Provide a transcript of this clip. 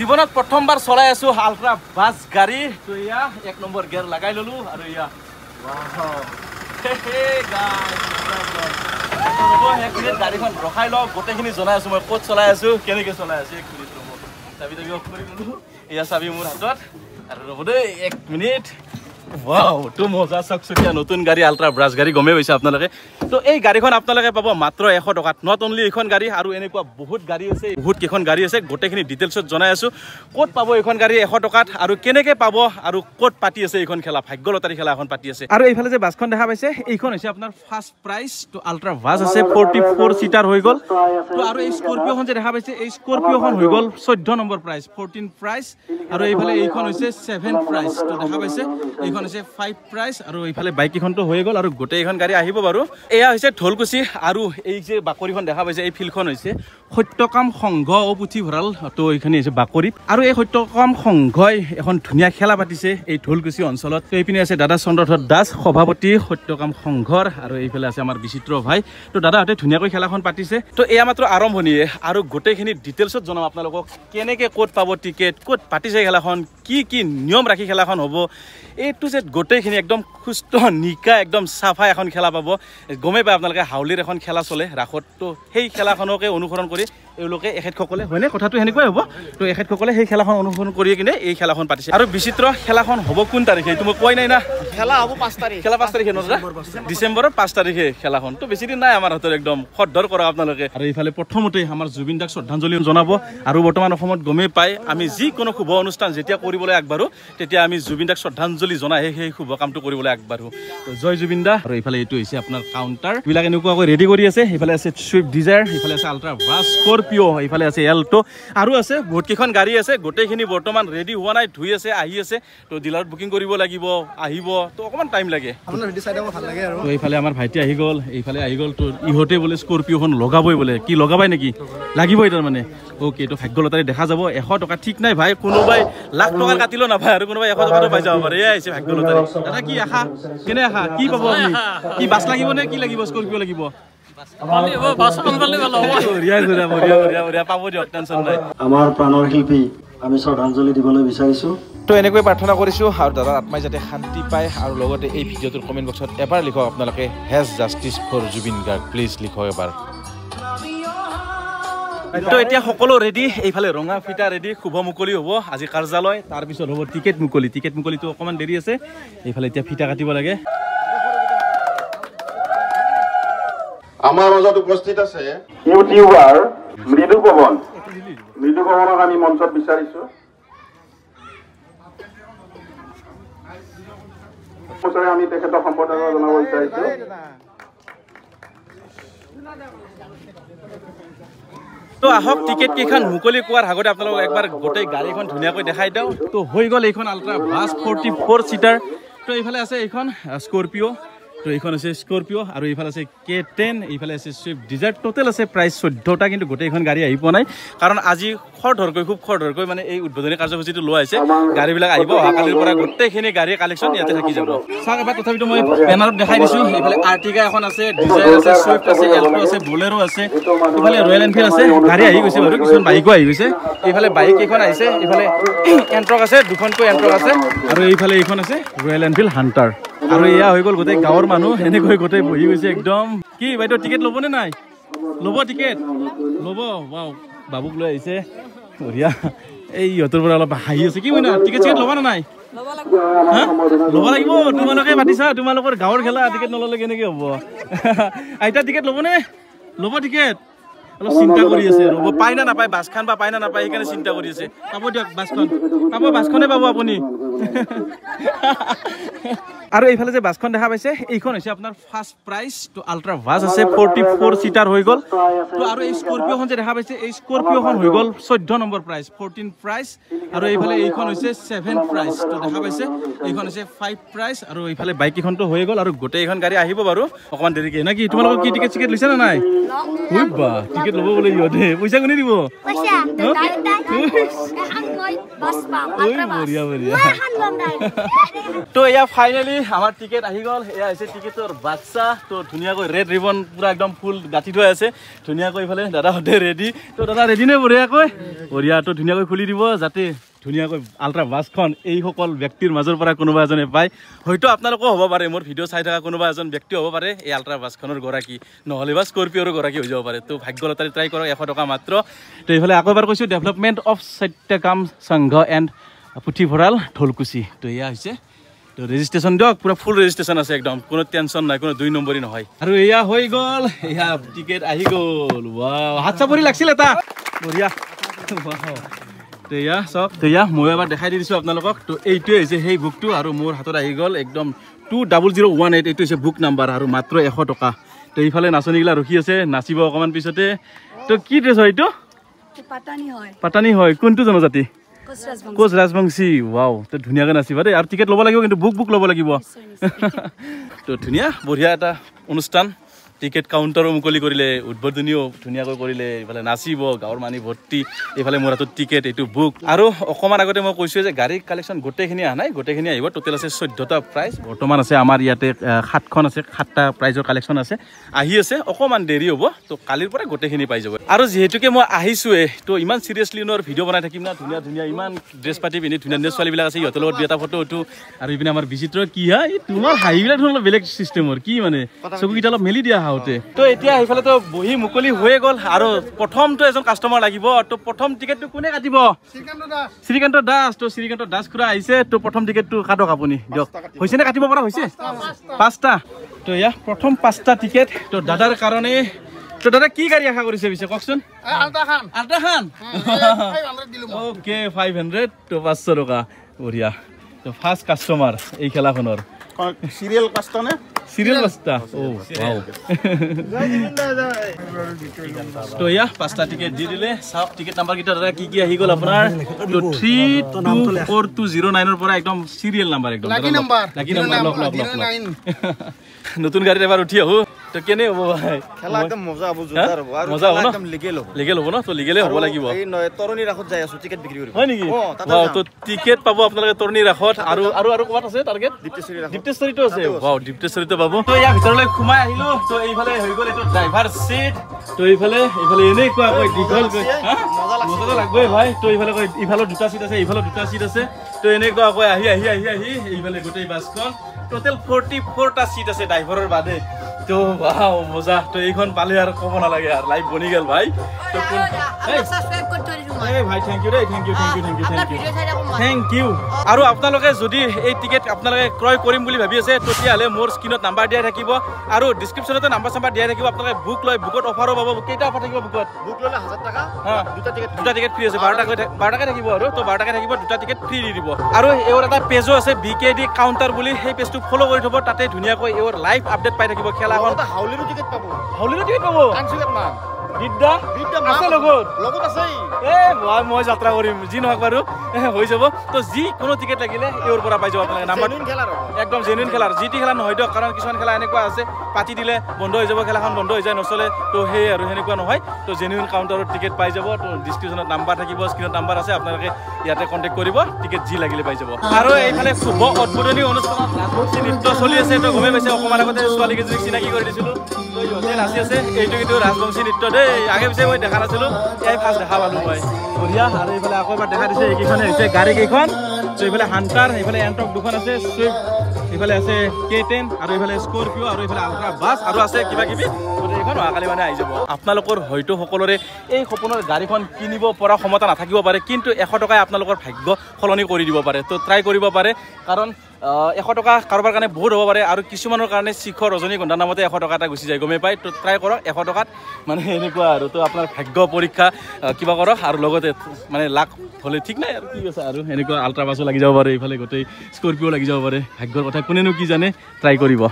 জীৱনত প্ৰথমবাৰ চলাই আছো আল্ট্ৰা বাছ গাড়ী তো ইয়া এক নম্বৰ গিয়াৰ লগাই ললো আৰু ইয়া গাড়ীখন ৰখাই লওঁ গোটেইখিনি জনাই আছো মই ক'ত চলাই আছো কেনেকৈ চলাই আছো এক মিনিট ৰ'ব চাবি তাবি অফ কৰি ললো এয়া চাবি মোৰ হাতত আৰু ৰ'ব দেই এক মিনিট ওয়াও তো মজা চকচকীয়া নতুন গাড়ী আল্ট্ৰা ব্ৰাছ গাড়ী গমে পাইছে আপোনালোকে তো এই গাড়ীখন আপোনালোকে পাব মাত্ৰ 100 টকাত নট অনলি এইখন গাড়ী আৰু এনেকুৱা বহুত গাড়ী আছে বহুত কেইখন গাড়ী আছে গোটেইখিনি ডিটেইলছত জনাই আছো ক'ত পাব এইখন গাড়ী 100 টকাত আৰু কেনেকৈ পাব আৰু ক'ত পাতি আছে এইখন খেলা ভাগ্য লটাৰী খেলা এখন পাতি আছে আৰু এইফালে যে বাছখন দেখা পাইছে এইখন হৈছে আপোনাৰ ফাৰ্ষ্ট প্ৰাইজ তো আল্ট্ৰা বাছ আছে 44 সিটাৰ হৈ গ'ল তো আৰু এই স্কৰপিঅ'খন যে দেখা পাইছে এই স্কৰপিঅ'খন হৈ গ'ল 14 নম্বৰ প্ৰাইজ 14 প্ৰাইজ আৰু এইফালে এইখন হৈছে 7 প্ৰাইজ তো দেখা পাইছে এইখন হৈছে 5 প্ৰাইজ আৰু এইফালে বাইক এখনটো হৈ গ'ল আৰু গোটেইখন গাড়ী আহিব বাৰু এয়া হৈছে ঢোলকুছি আৰু এই যে বাকৰিখন দেখা পাইছে এই ফিল্ডখন হৈছে সত্যকাম সংঘ ও পুথিভঁৰাল তো এইখানে হৈছে বাকৰিত আৰু এই সত্যকাম সংঘই এখন ধুনীয়া খেলা পাতিছে এই ঢোলকুছি অঞ্চলত তো এইপিনে আছে দাদা চন্দ্ৰধৰ দাস সভাপতি সত্যকাম সংঘৰ আৰু এইফালে আছে আমাৰ বিচিত্ৰ ভাই তো দাদাহঁতে ধুনীয়াকৈ খেলাখন পাতিছে তো এয়া মাত্ৰ আৰম্ভণিয়ে আৰু গোটেইখিনি ডিটেইলছত জনাম আপোনালোকক কেনেকৈ ক'ত পাব টিকেট ক'ত পাতিছে খেলাখন কি কি নিয়ম ৰাখি খেলাখন হ'ব এইটো যে গোটেইখিনি একদম সুস্থ নিকা একদম চাফা এখন খেলা পাব গমে পায় আপোনালোকে হাউলিৰ এখন খেলা চলে ৰাসত তো সেই খেলাখনকে অনুসৰণ কৰি এওঁলোকে এখেতসকলে হয়নে কথাটো সেনেকুৱাই হ'ব তো এখেতসকলে সেই খেলাখন অনুসৰণ কৰি কিনে এই খেলাখন পাতিছে আৰু বিচিত্ৰ খেলাখন হ'ব কোন তাৰিখে এইটো মই কোৱাই নাই না খেলা হ'ব 5 তাৰিখ খেলা 5 তাৰিখে নজা ডিচেম্বৰৰ 5 তাৰিখে খেলাখন তো বেছি দিন নাই আমাৰ হাতত একদম খৰধৰ কৰা আপোনালোকে আৰু এইফালে প্ৰথমতে আমাৰ জুবিন দাক শ্ৰদ্ধাঞ্জলি জনাব আৰু বৰ্তমান অসমত গমে পায় আমি যিকোনো শুভ অনুষ্ঠান যেতিয়া কৰিবলৈ আগবাঢ়ো তেতিয়া আমি জুবিন দাক শ্ৰদ্ধাঞ্জলি জনাই সেই শুভ কামটো কৰিবলৈ আগবাঢ়ো তো জয় জুবিন দা আৰু এইফালে এইটো হৈছে আপোনাৰ কাউণ্টাৰ এইবিলাক এনেকুৱাকৈ ৰেডি কৰি আছে এইফালে আছে চুইফ্ট ডিজায়াৰ এইফালে আছে আল্ট্ৰা বাছ স্কৰপিঅ এইফালে আছে এল্টো আৰু আছে বহুত কেইখন গাড়ী আছে গোটেইখিনি বৰ্তমান ৰেডি হোৱা নাই ধুই আছে আহি আছে তো ডিলাৰত বুকিং কৰিব লাগিব আহিব তো অকণমান টাইম লাগে আপোনাৰ ৰেডি চাইড ভাল লাগে আৰু এইফালে আমাৰ ভাইটি আহি গ'ল এইফালে আহি গ'ল তো ইহঁতে বোলে স্কৰপিঅ'খন লগাবই বোলে কি লগাবাই নেকি লাগিবই তাৰমানে ওকে তো ভাগ্য লটাৰী দেখা যাব 100 টকা ঠিক নাই ভাই কোনোবাই লাখ টকা কাটিলেও নাপায় আৰু কোনোবাই 100 টকাটো পাই যাব পাৰে এয়া হৈছে ভাগ্য লটাৰী দাদা কি আশা কেনে আশা কি পাব আপুনি কি বাছ লাগিব নে কি লাগিব স্কৰপিঅ লাগিব আমাৰ প্ৰাণৰ শিল্পী আমি শ্ৰদ্ধাঞ্জলি দিবলৈ বিচাৰিছো তো এনেকৈ প্ৰাৰ্থনা কৰিছো আৰু দাদাৰ আত্মাই যাতে শান্তি পায় আৰু লগতে এই ভিডিঅ'টোৰ কমেণ্ট বক্সত এবাৰ লিখক আপোনালোকে hash justice for Zubeen Garg please লিখক এবাৰ তো এতিয়া সকলো ৰেডি এইফালে ৰঙা ফিটা ৰেডি শুভ মুকলি হ'ব আজি কাৰ্যালয় তাৰপিছত হ'ব টিকেট মুকলিটো অকণমান দেৰি আছে এইফালে এতিয়া ফিটা কাটিব লাগে আমাৰ মাজত উপস্থিত আছে ইউটিউবাৰ মৃদু পৱনক আমি মঞ্চত বিচাৰিছো আমি তেখেতক সম্বৰ্ধনা জনাব বিচাৰিছো তো আহক টিকেট কেইখন মুকলি কোৱাৰ আগতে আপোনালোকক একবাৰ গোটেই গাড়ীখন ধুনীয়াকৈ দেখাই দিওঁ তো হৈ গ'ল এইখন আল্ট্ৰা বাছ 44 সিটাৰ তো এইফালে আছে এইখন স্কৰপিঅ' তো এইখন আছে স্কৰপিঅ' আৰু এইফালে আছে K10 এইফালে আছে চুইফ্ট ডিজায়াৰ টোটেল আছে প্ৰাইচ 14টা কিন্তু গোটেইখন গাড়ী আহি পোৱা নাই কাৰণ আজি খুব খৰধৰকৈ মানে এই উদ্বোধনী কাৰ্যসূচীটো লোৱা হৈছে গাড়ীবিলাক আহিব অহাকালিৰ পৰা গোটেইখিনি গাড়ীৰ কালেকশ্যন ইয়াতে থাকি যাব চাওক এবাৰ তথাপিতো মই বেনাৰত দেখাই দিছোঁ এইফালে আৰ্টিকা এখন আছে ডিজায়াৰ আছে চুইফ্ট আছে এল্টো আছে বলেৰো আছে এইফালে ৰয়েল এনফিল্ড আছে গাড়ী আহি গৈছে বাৰু কিছুমান বাইকো আহি গৈছে এইফালে বাইক কেইখন আহিছে এইফালে এণ্ট্ৰক আছে দুখনকৈ এণ্ট্ৰক আছে আৰু এইফালে এইখন আছে ৰয়েল এনফিল্ড হাণ্টাৰ আৰু এয়া হৈ গ'ল গোটেই গাঁৱৰ মানুহ এনেকৈ গোটেই বহি গৈছে একদম কি বাইদেউ টিকেট ল'বনে নাই ল'ব টিকেট ল'ব ৱাও বাবুক লৈ আহিছে বঢ়িয়া এই ইহঁতৰ পৰা অলপ হাঁহি আছে কি হয় না টিকেট ল'বা নে নাই ল'ব লাগিব তোমালোকে পাতিছা তোমালোকৰ গাঁৱৰ খেলা টিকেট নল'লে কেনেকৈ হ'ব আইতা টিকেট ল'বনে ল'ব টিকেট অলপ চিন্তা কৰি আছে ৰ'ব পায় না নাপায় বাছখন বা পায় না নাপায় সেইকাৰণে চিন্তা কৰি আছে পাব দিয়ক বাছখনে পাব আপুনি আৰু এইফালে যে বাছখন দেখা পাইছে এইখন হৈছে আপোনাৰ ফাৰ্ষ্ট প্ৰাইজ তো আল্ট্ৰা বাছ আছে 44 সিটাৰ হৈ গ'ল তো আৰু এই স্কৰপিঅ'খন যে দেখা পাইছে এই স্কৰপিঅ'খন হৈ গ'ল 14 নম্বৰ প্ৰাইজ 14 প্ৰাইজ আৰু এইফালে এইখন হৈছে 7 প্ৰাইজ তো দেখা পাইছে এইখন হৈছে 5 প্ৰাইজ আৰু এইফালে বাইক কেইখনটো হৈ গ'ল আৰু গোটেইখন গাড়ী আহিব বাৰু অকণমান দেৰিকে নাকি তোমালোকৰ কি টিকেট চিকেট লৈছে নে নাই বা টিকেট ল'ব বোলে ইহঁতে পইচা কোনে দিব বঢ়িয়া তো এয়া ফাইনেলি আমাৰ টিকেট আহি গ'ল এয়া হৈছে টিকেটৰ বাক্সা তো ধুনীয়াকৈ ৰেড ৰিবন পুৰা একদম ফুল গাঁঠি থোৱা আছে ধুনীয়াকৈ ইফালে দাদাহঁতে ৰেডি তো দাদা ৰেডি নে বঢ়িয়াকৈ বঢ়িয়া তো ধুনীয়াকৈ খুলি দিব যাতে ধুনীয়াকৈ আল্ট্ৰা বাছখন এইসকল ব্যক্তিৰ মাজৰ পৰা কোনোবা এজনে পায় হয়তো আপোনালোকো হ'ব পাৰে মোৰ ভিডিঅ' চাই থকা কোনোবা এজন ব্যক্তি হ'ব পাৰে এই আল্ট্ৰা বাছখনৰ গৰাকী নহ'লে বা স্কৰপিঅ'ৰ গৰাকী হৈ যাব পাৰে তো ভাগ্য লটাৰী ট্ৰাই কৰক 100 টকা মাত্ৰ তো এইফালে আকৌ এবাৰ কৈছোঁ ডেভেলপমেণ্ট অফ সত্যকাম সংঘ এণ্ড পুথিভঁৰাল ঢোলকুচি তো এয়া হৈছে তো ৰেজিষ্ট্ৰেশ্যন দিয়ক পুৰা ফুল ৰেজিষ্ট্ৰেশ্যন আছে একদম কোনো টেনশ্যন নাই কোনো 2 নম্বৰী নহয় আৰু এয়া হৈ গ'ল এয়া টিকেট আহি গ'ল ৱাও হাত চাপৰি লাগিছিল এটা বঢ়িয়া ৱাও তো এয়া চব তো এয়া মই এবাৰ দেখাই দিছোঁ আপোনালোকক তো এইটোৱে হৈছে সেই বুকটো আৰু মোৰ হাতত আহি গ'ল একদম 20018 এইটো হৈছে বুক নাম্বাৰ আৰু মাত্ৰ 100 টকা তো এইফালে নাচনীগিলা ৰখি আছে নাচিব অকণমান পিছতে তো কি ড্ৰেছ হয় এইটো পাটানি হয় কোনটো জনজাতি কোচ ৰাজবংশী ৱাও তো ধুনীয়াকৈ নাচিবা দেই আৰু টিকেট ল'ব লাগিব কিন্তু বুক ল'ব লাগিব তো ধুনীয়া বঢ়িয়া এটা অনুষ্ঠান টিকেট কাউণ্টাৰো মুকলি কৰিলে উদ্বোধনীও ধুনীয়াকৈ কৰিলে এইফালে নাচিব গাঁৱৰ মানুহ ভৰ্তি এইফালে মোৰ হাতত টিকেট এইটো বুক আৰু অকণমান আগতে মই কৈছোঁ যে গাড়ীৰ কালেকশ্যন গোটেইখিনি অহা নাই গোটেইখিনি আহিব টোটেল আছে 14টা প্ৰাইজ বৰ্তমান আছে আমাৰ ইয়াতে 7খন আছে 7টা প্ৰাইজৰ কালেকশ্যন আছে আহি আছে অকণমান দেৰি হ'ব তো কালিৰ পৰা গোটেইখিনি পাই যাব আৰু যিহেতুকে মই আহিছোঁৱে তো ইমান চিৰিয়াছলি নোৱাৰ ভিডিঅ' বনাই থাকিম না ধুনীয়া ধুনীয়া ইমান ড্ৰেছ পাতি পিন্ধি ধুনীয়া ধুনীয়া ছোৱালীবিলাক আছে সিহঁতৰ লগত এটা ফটো উঠো আৰু ইপিনে আমাৰ বিচিত্ৰ কি হয় তোমাৰ হাঁহিবিলাক ধৰণৰ বেলেগ চিষ্টেমৰ কি মানে চকুকেইটা অলপ মেলি দিয়া হাওঁতে তো এতিয়া সেইফালে তো বহি মুকলি হৈয়ে গ'ল আৰু প্ৰথমটো এজন কাষ্টমাৰ লাগিব তো প্ৰথম টিকেটটো কোনে কাটিব শ্ৰীকান্ত দাস তো শ্ৰীকান্ত দাস খুৰা আহিছে তো প্ৰথম টিকেটটো কাটক আপুনি দিয়ক হৈছেনে কাটিব পৰা হৈছে 5টা তো এয়া প্ৰথম 5টা টিকেট তো দাদাৰ কাৰণে তো দাদা কি গাড়ী আশা কৰিছে পিছে কওকচোন আল্ট্ৰাখান অ'কে 500 তো 500 টকা বঢ়িয়া তো ফাৰ্ষ্ট কাষ্টমাৰ এই খেলাখনৰ সিরিয়াল কাজটা না সিরিয়াল কাজটা ও ওয়াও তো ইয়া 5টা টিকেট দি দিলে সব টিকেট নাম্বার কিটা দাদা কি আহি গল আপোনাৰ তো 324209 ৰ পৰা একদম সিৰিয়াল নাম্বাৰ একদম লাকি নাম্বাৰ লক নতুন গাড়ী এবাৰ উঠি আহো তো কেনে হ'ব ভাই খেলা একদম মজা হ'ব জোতাৰ হ'ব আৰু একদম লিগেল হ'ব ন তো লিগেলে হ'ব লাগিব এই তৰণী ৰাখত যাই আছো টিকেট বিক্ৰী কৰিব হয় নেকি ওয়াও তো টিকেট পাব আপোনালোকে তৰণী ৰাখত আৰু ক'ত আছে টাৰ্গেট ডিপ্টেশ্বৰীটো আছে ওয়াও ডিপ্টেশ্বৰীটো পাব তো ইয়া ভিতৰলৈ খুমাই আহিলো তো এইফালে হৈ গল এটো ড্ৰাইভাৰ সিট তো এইফালে এনে কোৱা কৈ দীঘল কৈ মজা লাগবে ভাই তো ইফালে দুটা সিট আছে ইফালে দুটা সিট আছে তো এনে কোৱা কৈ আহি এইফালে গোটেই বাছখন টোটেল 44টা সিট আছে ড্ৰাইভাৰৰ বাদে তো ওয়াও মজা তো এইখন পালে আৰু ক'ব নালাগে আৰু লাইভ বনি গেল ভাই তো সাবস্ক্ৰাইব কৰি দিছো এই ভাই থ্যাংক ইউ থ্যাংক ইউ আৰু আপোনালোকে যদি এই টিকেট আপোনালোকে ক্ৰয় কৰিম বুলি ভাবি আছে তেতিয়াহ'লে মোৰ স্ক্ৰীনত নাম্বাৰ দিয়া থাকিব আৰু ডেসক্ৰিপচনতে নাম্বাৰ দিয়া থাকিব আপোনালোকে বুক লয় বুকত অফাৰো পাব কেইটা অফাৰ থাকিব বুকত বুক ললে 1000 টাকা দুটা টিকেট ফ্ৰী আছে 12 টাকা থাকিব আৰু তো 12 টাকা থাকিব দুটা টিকেট ফ্ৰী দি দিব আৰু এওৰ এটা পেজো আছে বিকেডি কাউণ্টাৰ বুলি সেই পেজটো ফলো কৰি থব তাতে ধুনীয়াকৈ এওৰ লাইভ আপডেট পাই থাকিব খেলাখন হাউলিৰো টিকেট পাব আনসুগত মান বিদ্যা আছে লগত আছে মই যাত্ৰা কৰিম যি নহওক বাৰু হৈ যাব তো যি কোনো টিকেট লাগিলে এওৰ পৰা পাই যাব আপোনালোকে নাম্বাৰ একদম জেনুইন খেলাৰ যি টি খেলা নহয় দিয়ক কাৰণ কিছুমান খেলা এনেকুৱা আছে পাতি দিলে বন্ধ হৈ যাব খেলাখন বন্ধ হৈ যায় নচলে তো সেই আৰু সেনেকুৱা নহয় তো জেনুইন কাউণ্টাৰত টিকেট পাই যাব তো ডিছক্ৰিপশ্যনত নাম্বাৰ থাকিব স্ক্ৰীনত নাম্বাৰ আছে আপোনালোকে ইয়াতে কণ্টেক্ট কৰিব টিকেট যি লাগিলে পাই যাব আৰু এইফালে শুভ উদ্বোধনী অনুষ্ঠানত ৰাজবংশী নৃত্য চলি আছে তো গমে পাইছে অকণমান আগতে ছোৱালীকেইজনীক চিনাকি কৰি দিছিলোঁ তো ইহঁতে নাচি আছে এইটো কিন্তু ৰাজবংশী নৃত্য দেই আগে পিছে মই দেখা নাছিলো এই ফাৰ্ষ্ট দেখা পালো মই বঢ়িয়া আৰু এইফালে আকৌ এবাৰ দেখা দিছে এইকেইখনে হৈছে গাড়ী কেইখন তো এইফালে হান্টাৰ এইফালে এণ্টক দুখন আছে চুইফ্ট এইফালে আছে K10 আৰু এইফালে স্কৰপিঅ আৰু এইফালে আল্ট্ৰা বাছ আৰু আছে কিবা কিবি এইখন অহাকালি মানে আহি যাব আপোনালোকৰ হয়তো সকলোৰে এই সপোনৰ গাড়ীখন কিনিব পৰা ক্ষমতা নাথাকিব পাৰে কিন্তু 100 টকাই আপোনালোকৰ ভাগ্য সলনি কৰি দিব পাৰে তো ট্ৰাই কৰিব পাৰে কাৰণ 100 টকা কাৰোবাৰ কাৰণে বহুত হ'ব পাৰে আৰু কিছুমানৰ কাৰণে শিখৰ ৰজনীগন্ধা নামতে 100 টকা এটা গুচি যায় গমে পায় তো ট্ৰাই কৰক 100 টকাত মানে এনেকুৱা আৰু তো আপোনাৰ ভাগ্য পৰীক্ষা কিবা কৰক আৰু লগতে মানে লাখ হ'লে ঠিক নাই আৰু কি আছে আৰু এনেকুৱা আল্ট্ৰা বাছো লাগি যাব পাৰে এইফালে গোটেই স্কৰপিঅ লাগি যাব পাৰে ভাগ্যৰ কথা কোনেনো কি জানে ট্ৰাই কৰিব